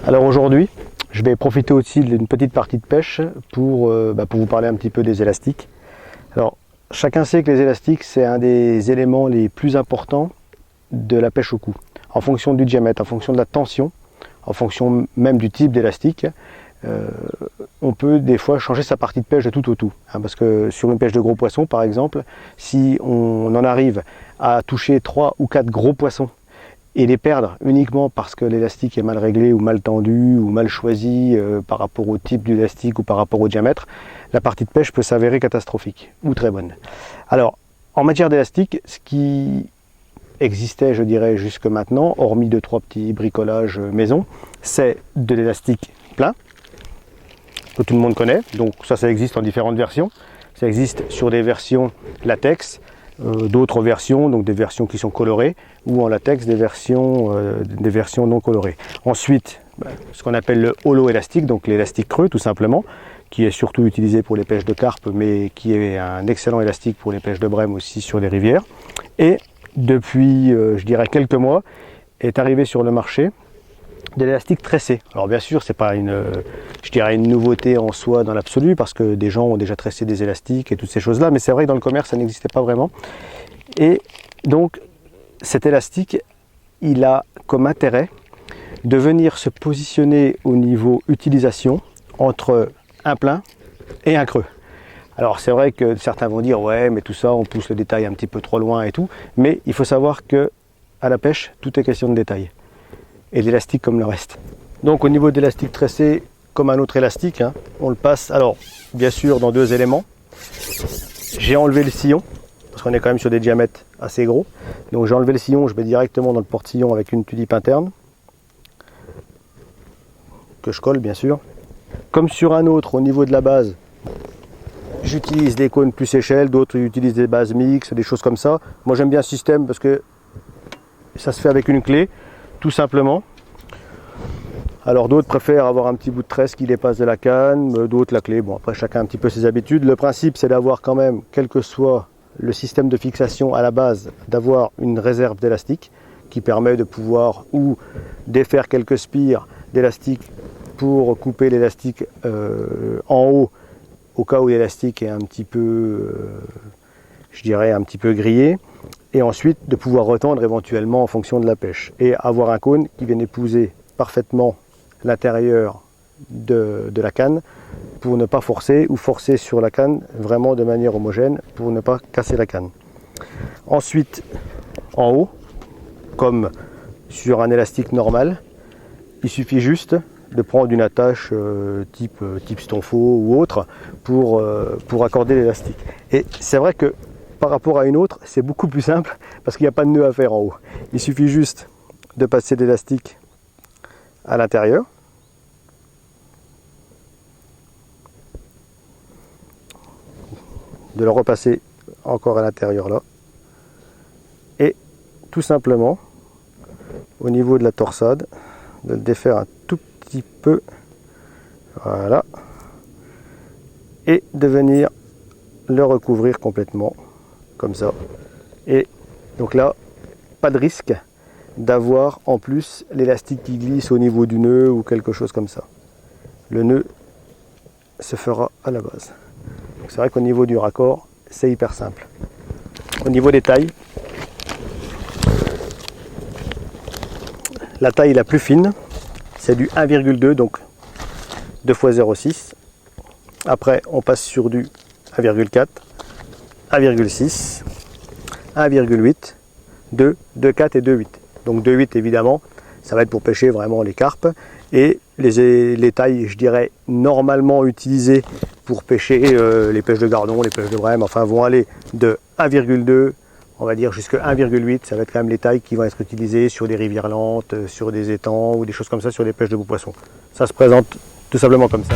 Alors aujourd'hui, je vais profiter aussi d'une petite partie de pêche pour vous parler un petit peu des élastiques. Alors, chacun sait que les élastiques, c'est un des éléments les plus importants de la pêche au cou. En fonction du diamètre, en fonction de la tension, en fonction même du type d'élastique, on peut des fois changer sa partie de pêche de tout au tout. Parce que sur une pêche de gros poissons, par exemple, si on en arrive à toucher 3 ou 4 gros poissons et les perdre uniquement parce que l'élastique est mal réglé ou mal tendu ou mal choisi par rapport au type d'élastique ou par rapport au diamètre, la partie de pêche peut s'avérer catastrophique ou très bonne. Alors, en matière d'élastique, ce qui existait, je dirais, jusque maintenant, hormis 2-3 petits bricolages maison, c'est de l'élastique plein, que tout le monde connaît. Donc ça existe en différentes versions. Ça existe sur des versions latex, d'autres versions, donc des versions qui sont colorées, ou en latex des versions non colorées. Ensuite, ce qu'on appelle le holo élastique, donc l'élastique creux tout simplement, qui est surtout utilisé pour les pêches de carpe, mais qui est un excellent élastique pour les pêches de brème aussi sur les rivières. Et depuis, je dirais, quelques mois, est arrivé sur le marché de l'élastique tressé. Alors bien sûr, c'est pas une nouveauté en soi dans l'absolu, parce que des gens ont déjà tressé des élastiques et toutes ces choses-là, mais c'est vrai que dans le commerce, ça n'existait pas vraiment. Et donc, cet élastique, il a comme intérêt de venir se positionner au niveau utilisation entre un plein et un creux. Alors c'est vrai que certains vont dire ouais, mais tout ça on pousse le détail un petit peu trop loin et tout, mais il faut savoir que à la pêche tout est question de détail et l'élastique comme le reste. Donc au niveau de l'élastique tressé, comme un autre élastique, on le passe alors bien sûr dans 2 éléments. J'ai enlevé le sillon parce qu'on est quand même sur des diamètres assez gros, donc j'ai enlevé le sillon, je vais directement dans le porte-sillon avec une tulipe interne que je colle bien sûr. Comme sur un autre, au niveau de la base, j'utilise des cônes plus échelle, d'autres utilisent des bases mixtes, des choses comme ça. Moi j'aime bien ce système parce que ça se fait avec une clé, tout simplement. Alors d'autres préfèrent avoir un petit bout de tresse qui dépasse de la canne, d'autres la clé. Bon, après chacun a un petit peu ses habitudes. Le principe c'est d'avoir quand même, quel que soit le système de fixation à la base, d'avoir une réserve d'élastique qui permet de pouvoir ou défaire quelques spires d'élastique pour couper l'élastique en haut au cas où l'élastique est un petit peu, je dirais, un petit peu grillé, et ensuite de pouvoir retendre éventuellement en fonction de la pêche, et avoir un cône qui vienne épouser parfaitement l'intérieur de la canne pour ne pas forcer, ou forcer sur la canne vraiment de manière homogène pour ne pas casser la canne. Ensuite, en haut, comme sur un élastique normal, il suffit juste de prendre une attache type stonfo ou autre pour accorder l'élastique. Et c'est vrai que par rapport à une autre, c'est beaucoup plus simple parce qu'il n'y a pas de nœud à faire en haut. Il suffit juste de passer l'élastique à l'intérieur. De le repasser encore à l'intérieur là. Et tout simplement, au niveau de la torsade, de le défaire un tout petit peu, voilà, et de venir le recouvrir complètement comme ça. Et donc là, pas de risque d'avoir en plus l'élastique qui glisse au niveau du nœud ou quelque chose comme ça. Le nœud se fera à la base. C'est vrai qu'au niveau du raccord, c'est hyper simple. Au niveau des tailles, la taille la plus fine, c'est du 1,2, donc 2 x 0,6. Après, on passe sur du 1,4, 1,6, 1,8, 2, 2,4 et 2,8. Donc 2,8 évidemment, ça va être pour pêcher vraiment les carpes. Et les tailles, je dirais, normalement utilisées pour pêcher les pêches de gardon, les pêches de brème, enfin vont aller de 1,2, on va dire jusqu'à 1,8, ça va être quand même les tailles qui vont être utilisées sur des rivières lentes, sur des étangs ou des choses comme ça, sur des pêches de beaux poissons. Ça se présente tout simplement comme ça.